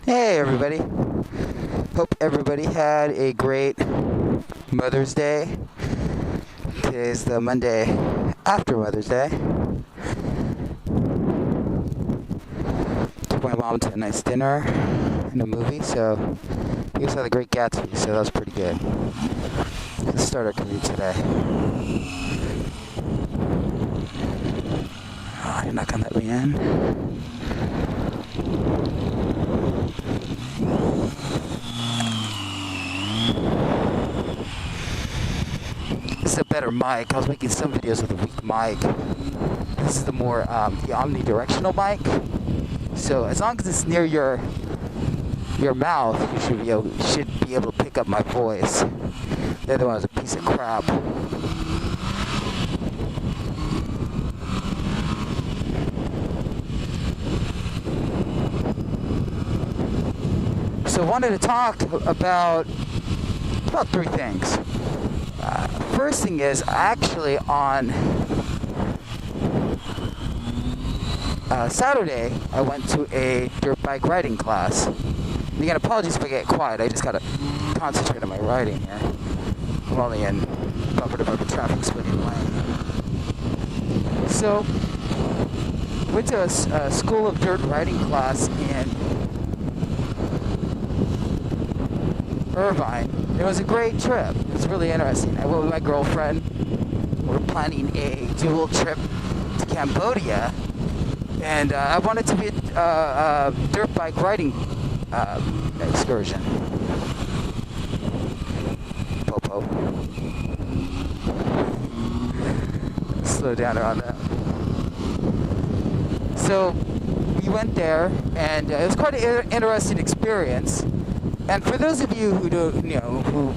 Hey everybody. Hope everybody had a great Mother's Day. Today's the Monday after Mother's Day. Took my mom to a nice dinner and a movie, so we also had a great Gatsby, so that was pretty good. Let's start our commute today. Oh, you're not gonna let me in? This is a better mic. I was making some videos with a weak mic. This is the more the omnidirectional mic. So as long as it's near your mouth, you should be able to pick up my voice. The other one was a piece of crap. So I wanted to talk about three things. First thing is, actually on Saturday, I went to a dirt bike riding class. And again, apologies if I get quiet. I just gotta concentrate on my riding here. I'm only in bumper-to-bumper traffic splitting lane. So, went to a school of dirt riding class in Irvine. It was a great trip. It was really interesting. I went with my girlfriend. We're planning a dual trip to Cambodia, and I wanted to be a dirt bike riding excursion. Popo. Slow down around that. So we went there, and it was quite an interesting experience. And for those of you who don't, who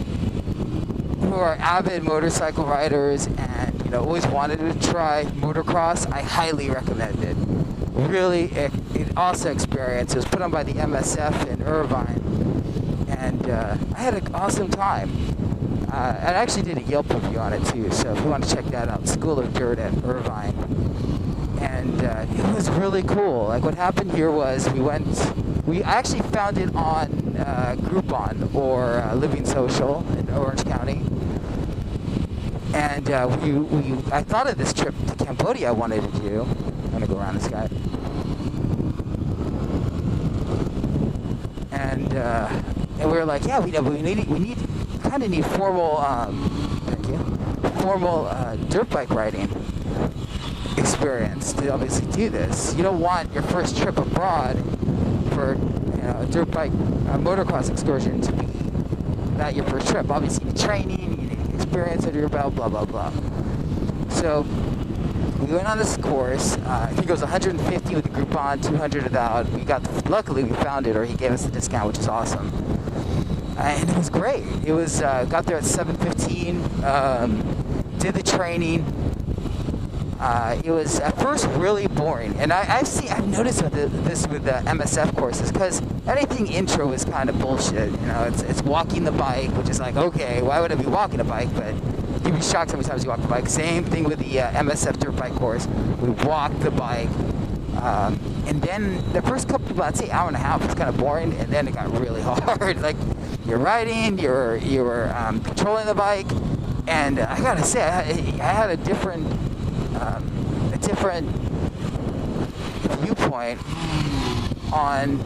are avid motorcycle riders and always wanted to try motocross, I highly recommend it. Really, an awesome experience. It was put on by the MSF in Irvine, and I had an awesome time. I actually did a Yelp review on it too, so if you want to check that out, School of Dirt at Irvine. And it was really cool. Like, what happened here was we actually found it on Groupon or Living Social in Orange County. And I thought of this trip to Cambodia I wanted to do. I'm gonna go around this guy. And we were like, yeah, we kind of need formal, dirt bike riding experience to obviously do this. You don't want your first trip abroad for a dirt bike motocross excursion to be not your first trip. Obviously, you need training, you need experience under your belt, blah blah blah. So we went on this course. I think it was 150 with the Groupon, 200 without. Luckily we found it, or he gave us a discount, which is awesome. And it was great. It was got there at 7:15. Did the training. It was at first really boring, and I've noticed with this with the MSF courses, because anything intro is kind of bullshit. It's walking the bike, which is like, okay, why would I be walking a bike? But you'd be shocked how many times you walk the bike. Same thing with the MSF dirt bike course. We walked the bike, and then the first couple, I'd say hour and a half, was kind of boring, and then it got really hard. Like, you're riding, you were controlling the bike, and I gotta say, I had a different viewpoint on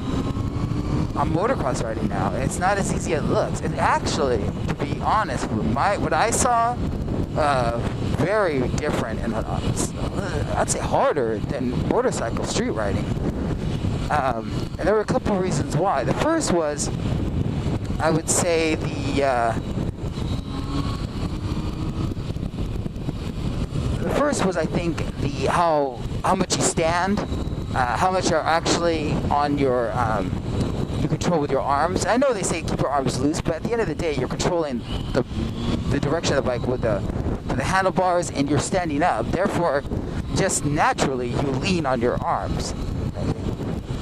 motocross riding now. It's not as easy as it looks. And actually, to be honest, what I saw, very different, and I'd say harder than motorcycle street riding. And there were a couple of reasons why. The first was, I would say, the first was, I think, how much you stand, how much are actually on your you control with your arms. I know they say keep your arms loose, but at the end of the day, you're controlling the direction of the bike with the handlebars, and you're standing up. Therefore, just naturally, you lean on your arms.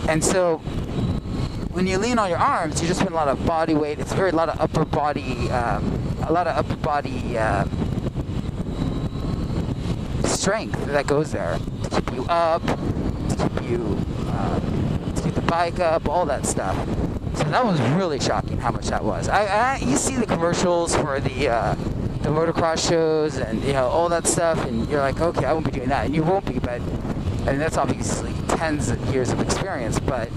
And so, when you lean on your arms, you just put a lot of body weight. It's a lot of upper body strength that goes there to keep you up, to keep the bike up, all that stuff. So that was really shocking how much that was. You see the commercials for the motocross shows and all that stuff, and you're like, okay, I won't be doing that, and you won't be, but and that's obviously tens of years of experience, but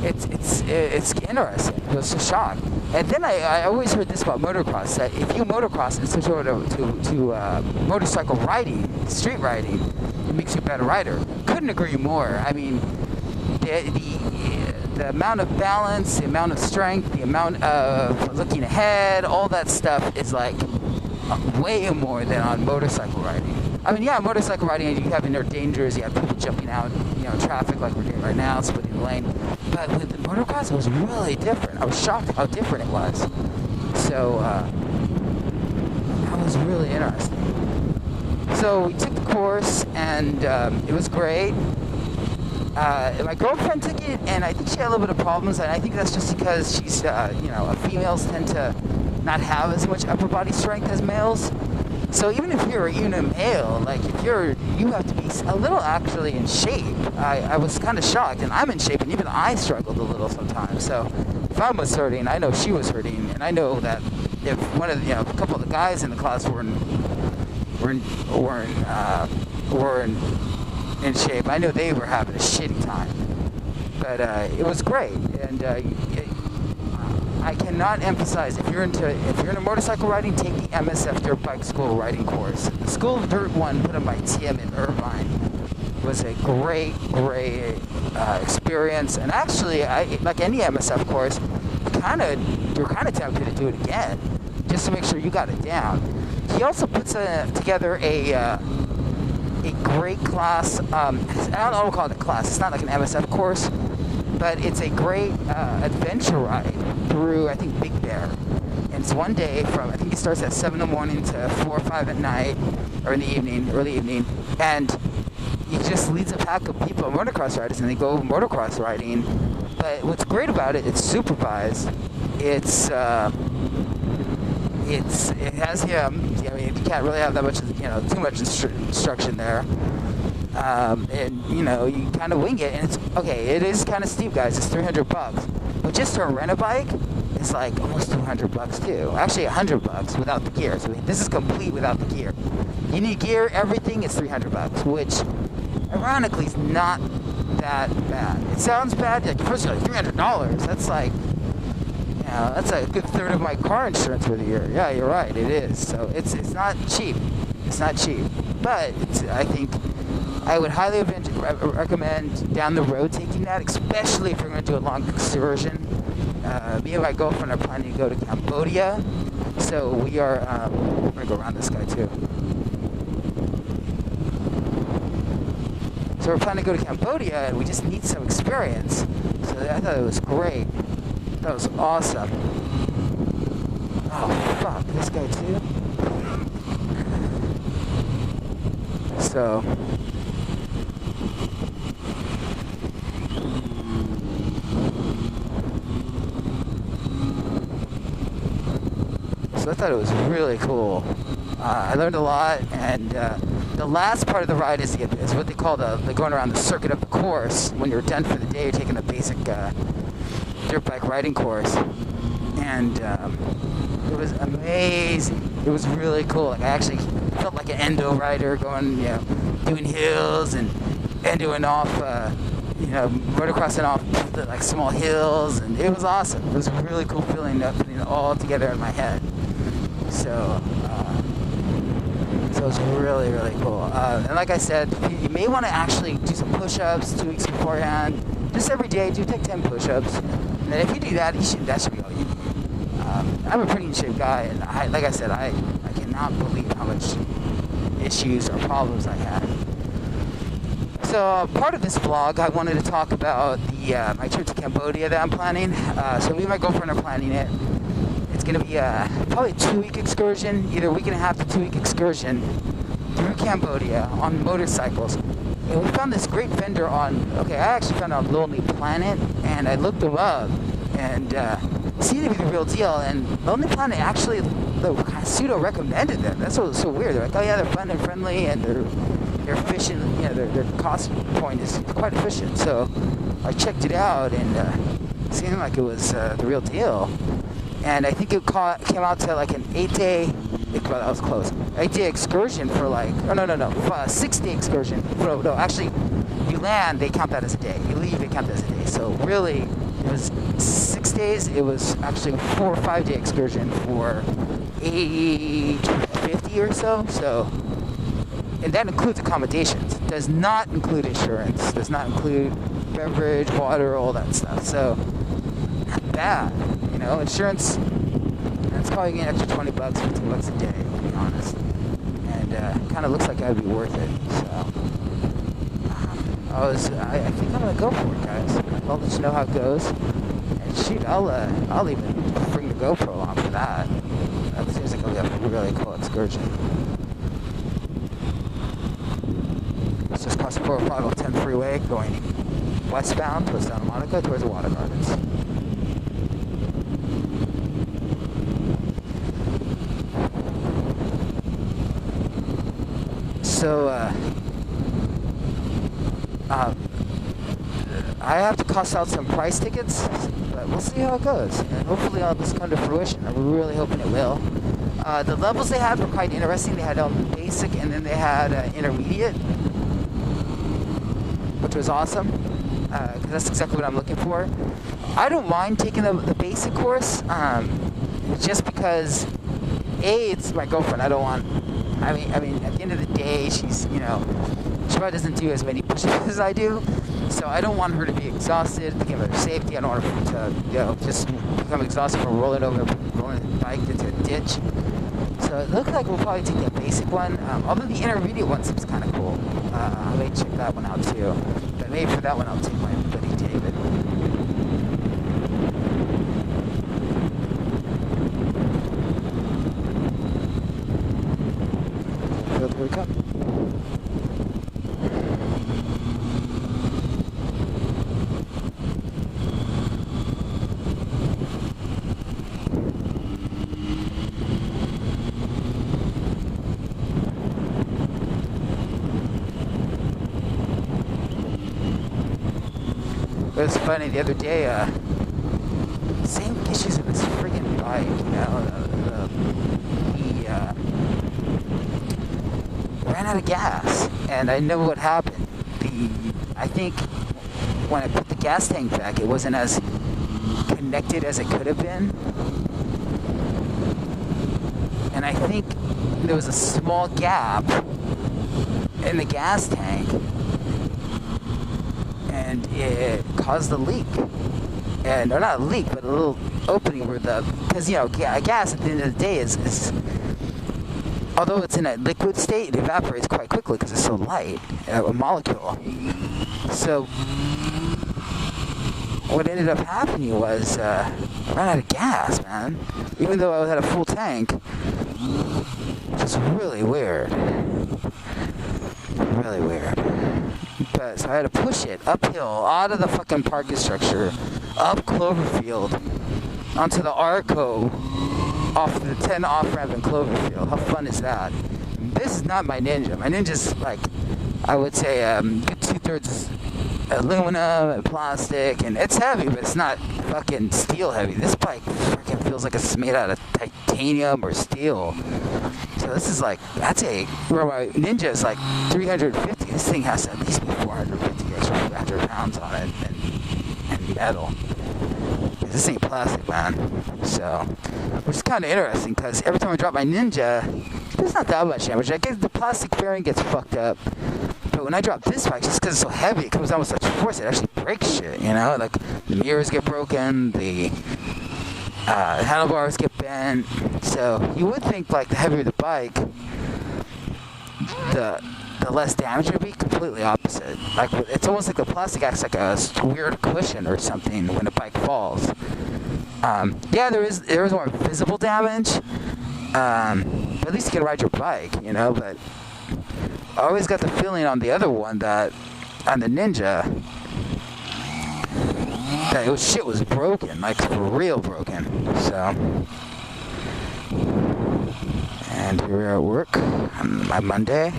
it's interesting. It was a shock. And then I always heard this about motocross, that if you motocross and switch over to motorcycle riding, street riding, it makes you a better rider. Couldn't agree more. I mean, the amount of balance, the amount of strength, the amount of looking ahead, all that stuff is like way more than on motorcycle riding. I mean, yeah, motorcycle riding, you have inner dangers, you have people jumping out, traffic like we're doing right now, splitting the lane. But with the motocross, it was really different. I was shocked how different it was. So, that was really interesting. So we took the course, and it was great. My girlfriend took it, and I think she had a little bit of problems, and I think that's just because she's, females tend to not have as much upper body strength as males. So even if you're even a male, like you have to be a little actually in shape. I was kind of shocked, and I'm in shape, and even I struggled a little sometimes. So if I was hurting, I know she was hurting, and I know that if one of the, a couple of the guys in the class were in shape, I know they were having a shitty time. But it was great, and I cannot emphasize, if you're into motorcycle riding, take the MSF Dirt Bike School riding course. The School of Dirt one put on by Tim in Irvine was a great experience. And actually, like any MSF course, you're kind of tempted to do it again, just to make sure you got it down. He also puts together a great class. I don't call it a class. It's not like an MSF course, but it's a great adventure ride through, I think, Big Bear. And it's one day from, I think it starts at 7 in the morning to 4 or 5 at night, or in the evening, early evening. And he just leads a pack of people, motocross riders, and they go motocross riding. But what's great about it, it's supervised. It has him. I mean, you can't really have that much, too much instruction there. And you kind of wing it, and it's okay. It is kind of steep, guys. It's $300, but just to rent a bike, it's like almost $200 too. Actually, $100 without the gear. So this is complete without the gear. You need gear, everything. It's $300, which ironically is not that bad. It sounds bad. Like first, you're like $300. That's like, that's a good third of my car insurance for the year. Yeah, you're right. It is. So it's not cheap. It's not cheap, but I think I would highly recommend down the road taking that, especially if you're going to do a long excursion. Me and my girlfriend are planning to go to Cambodia, so we are, we're going to go around this guy too. So we're planning to go to Cambodia, and we just need some experience. So I thought it was great. That was awesome. Oh, fuck, this guy too? So I thought it was really cool. I learned a lot, and the last part of the ride is what they call the going around the circuit of the course. When you're done for the day, you're taking a basic dirt bike riding course, and it was amazing. It was really cool. Like I actually felt like an endo rider going, doing hills and doing off, motocrossing off like small hills, and it was awesome. It was a really cool feeling, putting it all together in my head. So it was really, really cool. And like I said, you may want to actually do some push-ups 2 weeks beforehand. Just every day, take 10 push-ups. And then if you do that, that should be all you need. I'm a pretty in shape guy, and like I said, I cannot believe how much issues or problems I had. So part of this vlog, I wanted to talk about my trip to Cambodia that I'm planning. So me and my girlfriend are planning it. It's going to be probably a 2-week excursion, either a week and a half to 2-week excursion through Cambodia on motorcycles. And we found this great vendor I actually found it on Lonely Planet, and I looked them up, and it seemed to be the real deal. And Lonely Planet actually pseudo recommended them. That's what was so weird. They're like, oh yeah, they're fun and friendly, and they're efficient. Their cost point is quite efficient. So I checked it out, and it seemed like it was the real deal. And I think it came out to like an 8-day, well, that was close, 8-day excursion for like, 6-day excursion. No, actually, you land, they count that as a day. You leave, they count that as a day. So really, it was 6 days. It was actually a 4 or 5-day excursion for $850 or so. So, and that includes accommodations. Does not include insurance. Does not include beverage, water, all that stuff. So, not bad. You know, insurance, that's probably getting an extra $20, $15 a day, to be honest. And kind of looks like I'd be worth it. So, I think I'm gonna go for it, guys. I'll let you know how it goes. And shoot, I'll even bring the GoPro along for that. That seems like a really cool excursion. It's just across the 405 freeway going westbound towards Santa Monica towards the Water Gardens. So, I have to cost out some price tickets, but we'll see how it goes. And hopefully all this come to fruition. I'm really hoping it will. The levels they had were quite interesting. They had basic, and then they had intermediate, which was awesome, because that's exactly what I'm looking for. I don't mind taking the basic course, just because, A, it's my girlfriend. I mean, at the end of the day, she's, she probably doesn't do as many push-ups as I do, so I don't want her to be exhausted, thinking of her safety. I don't want her to, just become exhausted from rolling the bike into a ditch. So it looks like we'll probably take the basic one, although the intermediate one seems kind of cool. I may check that one out too, but maybe for that one I'll take my buddy David. Here we come. It was funny the other day, same issues with this friggin' bike, he ran out of gas, and I know what happened. I think when I put the gas tank back, it wasn't as connected as it could have been, and I think there was a small gap in the gas tank, and it caused a leak. And, or not a leak, but a little opening where because, gas at the end of the day is, although it's in a liquid state, it evaporates quite quickly because it's so light, a molecule. So, what ended up happening was, I ran out of gas, man. Even though I had a full tank, which is really weird. Really weird. But, so I had to push it uphill, out of the fucking parking structure, up Cloverfield, onto the Arco, off the 10 off-ramp in Cloverfield. How fun is that? This is not my Ninja. My Ninja's like, I would say, 2/3 aluminum and plastic, and it's heavy, but it's not fucking steel heavy. This bike freaking feels like it's made out of titanium or steel. So this is like, where my Ninja is like 350. This thing has to at least be 450 extra 300 pounds on it, and metal. This ain't plastic, man. So, which is kind of interesting, because every time I drop my Ninja, there's not that much damage. I guess the plastic fairing gets fucked up. But when I drop this bike, just because it's so heavy, it comes down with such force, it actually breaks shit, Like, the mirrors get broken, the handlebars get bent. So, you would think, like, the heavier the bike, the less damage would be. Completely opposite. Like, it's almost like the plastic acts like a weird cushion or something when a bike falls. Yeah, there is more visible damage. But at least you can ride your bike, But I always got the feeling on the other one that, on the Ninja, that shit was broken, like for real broken. So, and here we are at work on my Monday.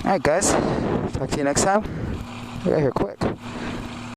Alright guys, talk to you next time. I got here quick.